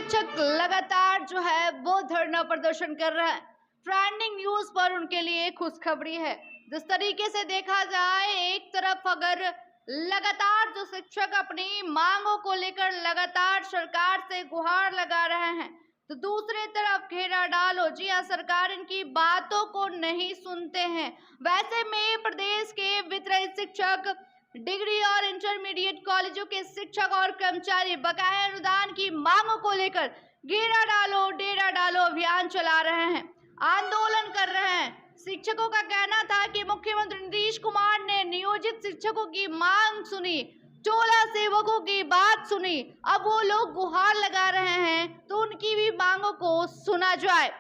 शिक्षक लगातार जो है वो धरना प्रदर्शन कर रहे हैं। ट्रेंडिंग न्यूज पर उनके लिए खुशखबरी है। जिस तरीके से देखा जाए, एक तरफ अगर लगातार जो शिक्षक अपनी मांगों को लेकर लगातार सरकार से गुहार लगा रहे हैं, तो दूसरी तरफ घेरा डालो। जी हाँ, सरकार इनकी बातों को नहीं सुनते हैं। वैसे में प्रदेश के वित्त शिक्षक, डिग्री और इंटरमीडिएट कॉलेजों के शिक्षक और कर्मचारी बकाया अनुदान की मांगों को लेकर घेरा डालो डेरा डालो अभियान चला रहे हैं, आंदोलन कर रहे हैं। शिक्षकों का कहना था कि मुख्यमंत्री नीतीश कुमार ने नियोजित शिक्षकों की मांग सुनी, टोला सेवकों की बात सुनी, अब वो लोग गुहार लगा रहे हैं तो उनकी भी मांगों को सुना जाए।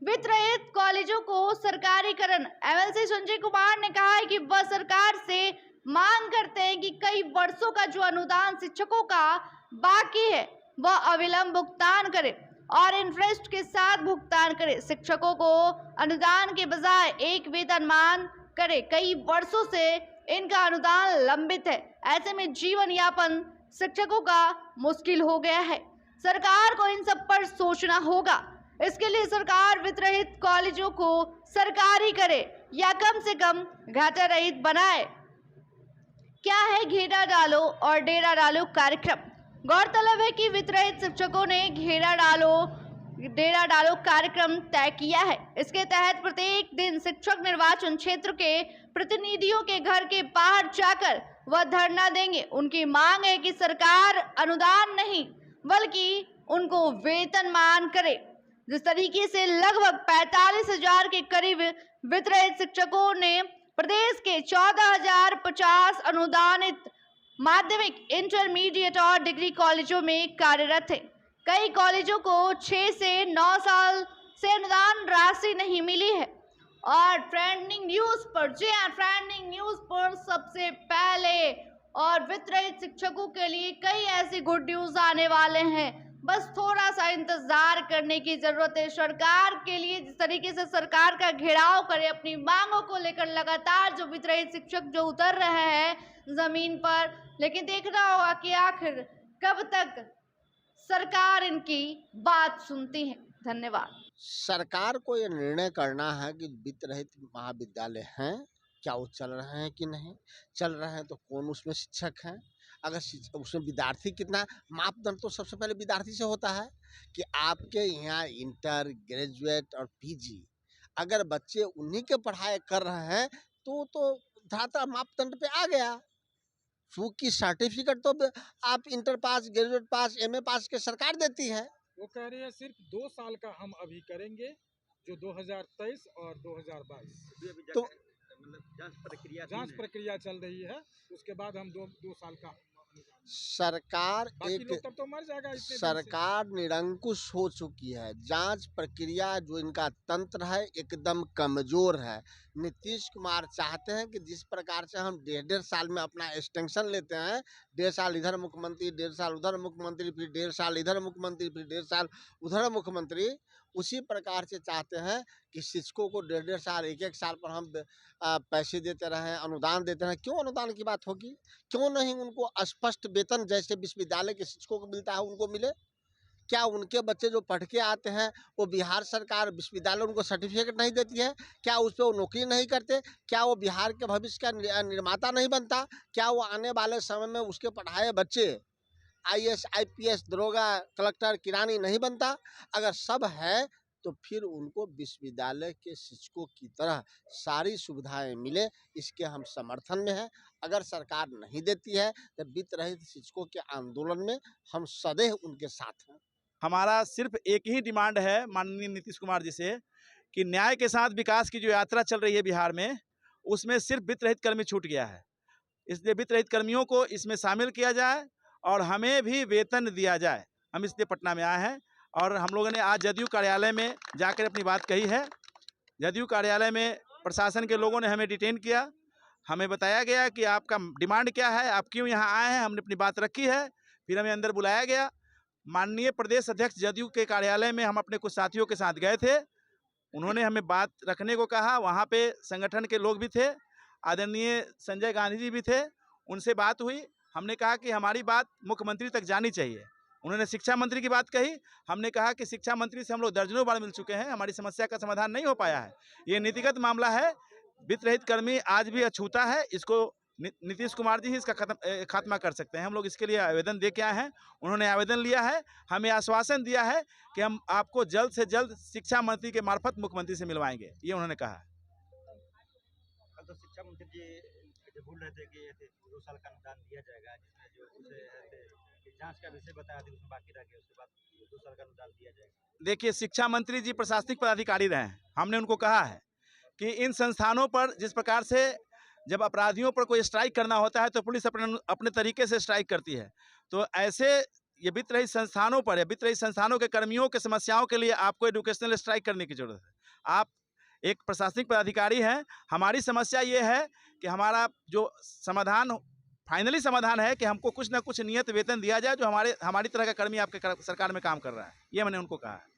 वित्त रहित कॉलेजों को सरकारीकरण। एमएलसी संजय कुमार ने कहा है कि वह सरकार से मांग करते हैं कि कई वर्षों का जो अनुदान शिक्षकों का बाकी है वह अविलंब भुगतान करे और इंटरेस्ट के साथ भुगतान करे। शिक्षकों को अनुदान के बजाय एक वेतनमान करे। कई वर्षों से इनका अनुदान लंबित है। ऐसे में जीवन यापन शिक्षकों का मुश्किल हो गया है। सरकार को इन सब पर सोचना होगा। इसके लिए सरकार वित्त रहित कॉलेजों को सरकारी करे या कम से कम घाटा रहित बनाए। क्या है घेरा डालो और डेरा डालो कार्यक्रम? गौरतलब है कि वित्त रहित शिक्षकों ने घेरा डालो डेरा डालो कार्यक्रम तय किया है। इसके तहत प्रत्येक दिन शिक्षक निर्वाचन क्षेत्र के प्रतिनिधियों के घर के बाहर जाकर वह धरना देंगे। उनकी मांग है कि सरकार अनुदान नहीं बल्कि उनको वेतनमान करे। जिस तरीके से लगभग 45,000 के करीब वित्त रहित शिक्षकों ने प्रदेश के 14,050 अनुदानित माध्यमिक, इंटरमीडिएट और डिग्री कॉलेजों में कार्यरत है। कई कॉलेजों को 6 से 9 साल से अनुदान राशि नहीं मिली है। और ट्रेंडिंग न्यूज पर, जी हाँ, ट्रेंडिंग न्यूज पर सबसे पहले और वित्त रहित शिक्षकों के लिए कई ऐसी गुड न्यूज आने वाले हैं। बस थोड़ा सा इंतजार करने की जरूरत है सरकार के लिए। जिस तरीके से सरकार का घेराव करे अपनी मांगों को लेकर, लगातार जो वित्त रहित शिक्षक जो उतर रहे हैं जमीन पर, लेकिन देखना होगा कि आखिर कब तक सरकार इनकी बात सुनती है। धन्यवाद। सरकार को ये निर्णय करना है कि वित्त रहित महाविद्यालय हैं, क्या वो चल रहे हैं कि नहीं चल रहे हैं, तो कौन उसमें शिक्षक हैं, अगर उसमें विद्यार्थी कितना, मापदंड तो सबसे पहले विद्यार्थी से होता है कि आपके यहाँ इंटर, ग्रेजुएट और पीजी अगर बच्चे उन्हीं के पढ़ाई कर रहे हैं तो धाता मापदंड पे आ गया। क्योंकि सर्टिफिकेट तो आप inter pass, graduate pass, MA pass के सरकार देती है। वो कह रही है सिर्फ 2 साल का हम अभी करेंगे, जो 2023 और 2022 तो जांच प्रक्रिया चल रही है, उसके बाद हम 2 साल का सरकार बाकी लोग तब तो मर जाएगा। इतने सरकार निरंकुश हो चुकी है। जांच प्रक्रिया जो इनका तंत्र है एकदम कमजोर है। नीतीश कुमार चाहते हैं कि जिस प्रकार से हम 1.5 साल में अपना एक्सटेंशन लेते हैं, 1.5 साल इधर मुख्यमंत्री, 1.5 साल उधर मुख्यमंत्री, फिर 1.5 साल इधर मुख्यमंत्री, फिर 1.5 साल उधर मुख्यमंत्री, उसी प्रकार से चाहते हैं कि शिक्षकों को 1.5 साल, 1 साल पर हम पैसे देते रहें, अनुदान देते रहें। क्यों अनुदान की बात होगी? क्यों नहीं उनको स्पष्ट वेतन जैसे विश्वविद्यालय के शिक्षकों को मिलता है उनको मिले? क्या उनके बच्चे जो पढ़ के आते हैं वो बिहार सरकार विश्वविद्यालय उनको सर्टिफिकेट नहीं देती है? क्या उस पर वो नौकरी नहीं करते? क्या वो बिहार के भविष्य का निर्माता नहीं बनता? क्या वो आने वाले समय में उसके पढ़ाए बच्चे IAS, IPS, दरोगा, कलेक्टर, किरानी नहीं बनता? अगर सब है तो फिर उनको विश्वविद्यालय के शिक्षकों की तरह सारी सुविधाएं मिले, इसके हम समर्थन में हैं। अगर सरकार नहीं देती है तो वित्त रहित शिक्षकों के आंदोलन में हम सदैव उनके साथ हैं। हमारा सिर्फ एक ही डिमांड है माननीय नीतीश कुमार जी से कि न्याय के साथ विकास की जो यात्रा चल रही है बिहार में, उसमें सिर्फ वित्त रहित कर्मी छूट गया है। इसलिए वित्त रहित कर्मियों को इसमें शामिल किया जाए और हमें भी वेतन दिया जाए। हम इसलिए पटना में आए हैं और हम लोगों ने आज जदयू कार्यालय में जाकर अपनी बात कही है। जदयू कार्यालय में प्रशासन के लोगों ने हमें डिटेन किया। हमें बताया गया कि आपका डिमांड क्या है, आप क्यों यहाँ आए हैं। हमने अपनी बात रखी है, फिर हमें अंदर बुलाया गया। माननीय प्रदेश अध्यक्ष जदयू के कार्यालय में हम अपने कुछ साथियों के साथ गए थे। उन्होंने हमें बात रखने को कहा। वहाँ पे संगठन के लोग भी थे, आदरणीय संजय गांधी जी भी थे, उनसे बात हुई। हमने कहा कि हमारी बात मुख्यमंत्री तक जानी चाहिए। उन्होंने शिक्षा मंत्री की बात कही। हमने कहा कि शिक्षा मंत्री से हम लोग दर्जनों बार मिल चुके हैं, हमारी समस्या का समाधान नहीं हो पाया है। ये नीतिगत मामला है, वित्त रहित कर्मी आज भी अछूता है, इसको नीतीश कुमार जी ही इसका खात्मा कर सकते हैं। हम लोग इसके लिए आवेदन दे के आए हैं, उन्होंने आवेदन लिया है, हमें आश्वासन दिया है कि हम आपको जल्द से जल्द शिक्षा मंत्री के मार्फत मुख्यमंत्री से मिलवाएंगे, ये उन्होंने कहा है। तो शिक्षा मंत्री जी बोल रहे थे कि 2 साल का अनुदान दिया जाएगा, जिसमें जो उसे जांच का विषय बताया था, उसमें बाकी रह गया, उसके बाद 2 साल का अनुदान दिया जाएगा। देखिए, शिक्षा मंत्री जी प्रशासनिक पदाधिकारी रहे हैं, हमने उनको कहा है कि इन संस्थानों पर जिस प्रकार से जब अपराधियों पर कोई स्ट्राइक करना होता है तो पुलिस अपने तरीके से स्ट्राइक करती है, तो ऐसे ये वित्त रहित संस्थानों पर या वित्त रहित संस्थानों के कर्मियों के समस्याओं के लिए आपको एजुकेशनल स्ट्राइक करने की जरूरत है। आप एक प्रशासनिक पदाधिकारी हैं, हमारी समस्या ये है कि हमारा जो समाधान फाइनली समाधान है कि हमको कुछ ना कुछ नियत वेतन दिया जाए जो हमारी तरह का कर्मी आपके सरकार में काम कर रहा है, ये मैंने उनको कहा है।